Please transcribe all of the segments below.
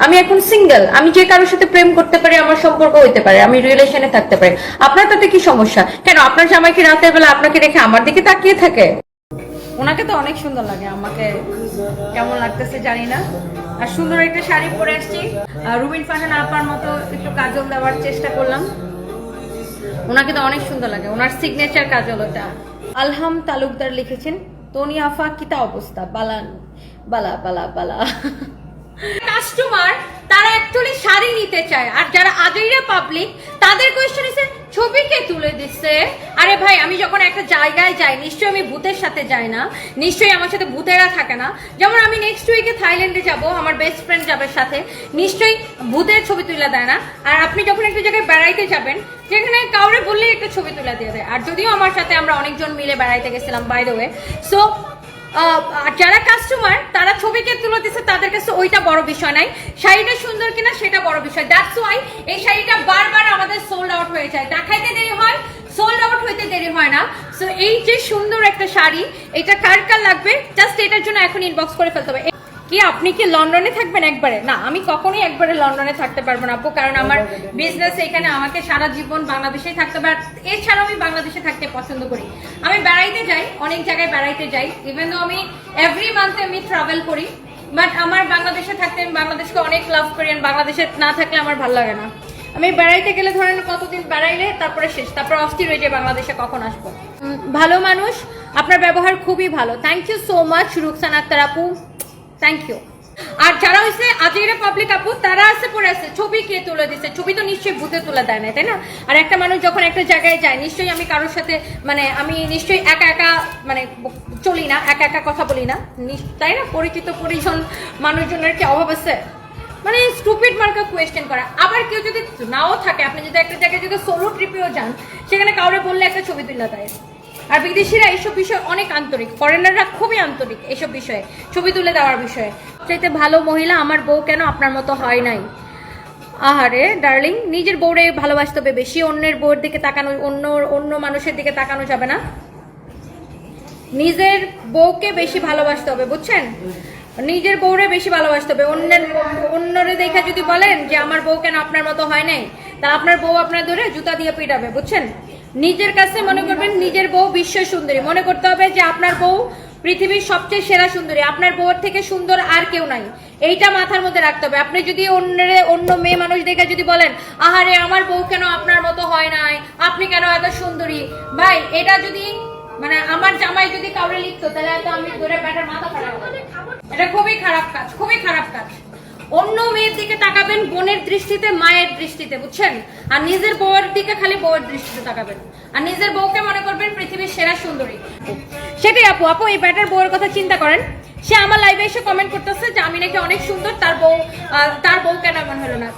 আমি এখন সিঙ্গেল, আমি যে কারোর সাথে প্রেম করতে পারি, আমার সম্পর্ক হইতে পারে, আমি রিলেশনে থাকতে পারি। আপনার তাতে কি সমস্যা? কেন আপনার জামাই কি রাতের বেলা আপনাকে রেখে আমার দিকে তাকিয়ে থাকে? ওনাকে তো অনেক সুন্দর লাগে, আমাকে কেমন লাগতেছে জানি না। আর সুন্দর একটা শাড়ি পরে আসছি, রুবিন ফারহান আপার মতো একটু কাজল দেওয়ার চেষ্টা করলাম। ওনাকে তো অনেক সুন্দর লাগে, ওনার সিগনেচার কাজল ওটা। আলহাম তালুকদার লিখেছেন, তনি আফা কিতা অবস্থা, বালান বালা বালা বালা। কাস্টমার তারা অ্যাকচুয়ালি শাড়ি নিতে চায়, আর যারা আজইরা পাবলিক তাদের কোয়েশ্চেন এসে ছবি কে তুলে দিচ্ছে। আরে ভাই, আমি যখন একটা জায়গায় যাই নিশ্চয়ই আমি ভূতের সাথে যাই না, নিশ্চয়ই আমার সাথে ভূতেরা থাকে না। যেমন আমি নেক্সট উইকে থাইল্যান্ডে যাব, আমার বেস্ট ফ্রেন্ড যাবে সাথে, নিশ্চয়ই ভূতের ছবি তুলে দেয় না। আর আপনি যখন একটা জায়গায় বেড়াইতে যাবেন, যেখানে কাউরে বললেই একটা ছবি তুলে দিয়ে দেয়। আর যদিও আমার সাথে আমরা অনেকজন মিলে বেড়াইতে গেছিলাম বাই দ্য ওয়ে, সো যারা কাস্টমার তারা ছবিকে তুলে দিচ্ছে, তাদের কাছে ওইটা বড় বিষয় নাই, শাড়িটা সুন্দর কিনা সেটা বড় বিষয়। দ্যাটস ওয়াই এই শাড়িটা বারবার আমাদের সোল্ড আউট হয়ে যায়, দেখাইতে দেরি হয়, সোল্ড আউট হইতে দেরি হয় না। সো এই যে সুন্দর একটা শাড়ি, এটা কার কার লাগবে জাস্ট এটার জন্য এখন ইনবক্স করে ফেলতে হবে। কি আপনি কি লন্ডনে থাকবেন একবারে? না, আমি কখনোই একবারে লন্ডনে থাকতে পারবো না আপু, কারণ আমার বিজনেস এখানে, আমাকে সারা জীবন বাংলাদেশেই থাকতে হবে। এছাড়াও আমি বাংলাদেশে থাকতে পছন্দ করি, আমি বেড়াইতে যাই, অনেক জায়গায় বেড়াইতে যাই, ইভেন দো আমি এভরি মান্থে আমি ট্রাভেল করি, বাট আমার বাংলাদেশে থাকতে, আমি বাংলাদেশকে অনেক লাভ করি, আর বাংলাদেশে না থাকলে আমার ভালো লাগে না। আমি বেড়াইতে গেলে ধরেন কতদিন বেড়াইলে তারপরে শেষ, তারপর অস্থির হয়ে যায় বাংলাদেশে কখন আসবো। ভালো মানুষ, আপনার ব্যবহার খুবই ভালো, thank you so much Ruksan Akter আপু, থ্যাংক ইউ। আর যারা হচ্ছে আজইরা পাবলিক আপু, তারা আছে পড়ে আছে ছবি কে তুলে দিচ্ছে, ছবি তো নিশ্চয়ই ভূতে তুলে দেয় না, তাই না? আর একটা মানুষ যখন একটা জায়গায় যায়, নিশ্চয়ই আমি কারোর সাথে, মানে আমি নিশ্চয়ই একা একা মানে চলি না, একা একা কথা বলি না, তাই না? পরিচিত পরিজন মানুষজনের কি অভাব আছে? মানে স্টুপিড মার্কা কোয়েশ্চেন করা। আবার কেউ যদি নাও থাকে, আপনি যদি একটা জায়গায় যদি সোলো ট্রিপেও যান, সেখানে কাউরে বললে একটা ছবি তুলে দেয়। আর বিদেশিরা এইসব বিষয়ে অনেক আন্তরিক, ফরেনাররা খুবই আন্তরিক এইসব বিষয়ে, ছবি তুলে দেওয়ার বিষয়ে। চাইতে ভালো মহিলা আমার বউ কেন আপনার মতো হয় নাই? আহারে ডার্লিং, নিজের বউরে ভালোবাসতে হবে বেশি, অন্যের বউয়ের দিকে তাকানো, অন্য মানুষের দিকে তাকানো যাবে না। নিজের বউকে বেশি ভালোবাসতে হবে, বুঝছেন? নিজের বউরে বেশি ভালোবাসতে হবে। অন্যরে দেখা যদি বলেন যে আমার বউ কেন আপনার মতো হয় নাই, তা আপনার বউ আপনার ধরে জুতা দিয়ে পিটাবে, বুঝছেন? নিজের কাছে মনে করবেন নিজের বউ বিশ্ব সুন্দরী, মনে করতে হবে যে আপনার বউ পৃথিবীর সবচেয়ে সেরা সুন্দরী, আপনার বউয়ের থেকে সুন্দর আর কেউ নাই, এইটা মাথার মধ্যে রাখতে হবে। আপনি যদি অন্য মেয়ে মানুষ দেখে যদি বলেন আহারে আমার বউ কেন আপনার মতো হয় নাই, আপনি কেন এত সুন্দরী, ভাই এটা যদি মানে আমার জামাই যদি কাউরে লিখতো, তাহলে তো আমি ধরে ব্যাটার মাথা ফাটাবো। এটা খুবই খারাপ কাজ, খুবই খারাপ কাজ। অন্য মেয়ের দিকে তাকাবেন বোনের দৃষ্টিতে, মায়ের দৃষ্টিতে, বুঝছেন? আর নিজের বউয়ের দিকে খালি বউয়ের দৃষ্টিতে তাকাবেন, আর নিজের বউকে মনে করবেন পৃথিবীর সেরা সুন্দরী। সেটাই আপু। আপু এই ব্যাটার বউয়ের কথা চিন্তা করেন, সে আমার লাইভে এসে কমেন্ট করতেছে যে আমি নাকি অনেক সুন্দর, তার বউ কেন এমন হলো না?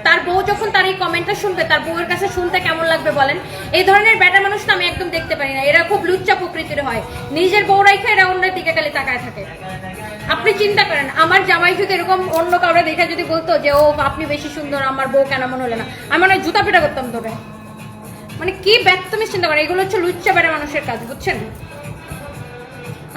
তার বউ যখন তার এই কমেন্টটা শুনবে, তার বউয়ের কাছে শুনতে কেমন লাগবে বলেন? এই ধরনের ব্যাটার মানুষ না আমি একদম দেখতে পারি না, এরা খুব লুচ্চা প্রকৃতির হয়, নিজের বউ রাইখা এরা অন্যের দিকে খালি তাকায় থাকে। আপনি চিন্তা করেন, আমার জামাই যদি এরকম অন্য কাউরে দেখে যদি বলতো যে ও আপনি বেশি সুন্দর, আমার বউ কেন এমন হলো না, আমি মনে হয় জুতা পিটা করতাম তোকে। মানে কি ব্যক্তমি চিন্তা করেন, এগুলো হচ্ছে লুচ্চা বেড়া মানুষের কাজ, বুঝছেন?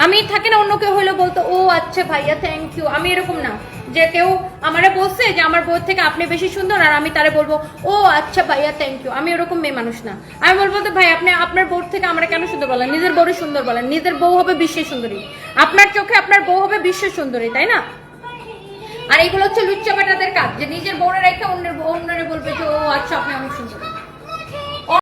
আমি থাকে না অন্য কেউ হইলো বলতো ও আচ্ছা ভাইয়া থ্যাংক ইউ, আমি এরকম না যে কেউ আমারে বলছে যে আমার বউর থেকে আপনি বেশি সুন্দর আর আমি তারে বলবো ও আচ্ছা ভাইয়া থ্যাংক ইউ, আমি এরকম মেয়ে মানুষ না। আমি বলবো তো ভাই আপনি আপনার বউর থেকে আমরা কেন সুন্দর বলেন, নিজের বউরে সুন্দর বলেন, নিজের বউ হবে বিশ্বের সুন্দরী, আপনার চোখে আপনার বউ হবে বিশ্বের সুন্দরী, তাই না? আর এইগুলো হচ্ছে লুচ্চা বেটাদের কাজ, যে নিজের বউরে রেখে অন্য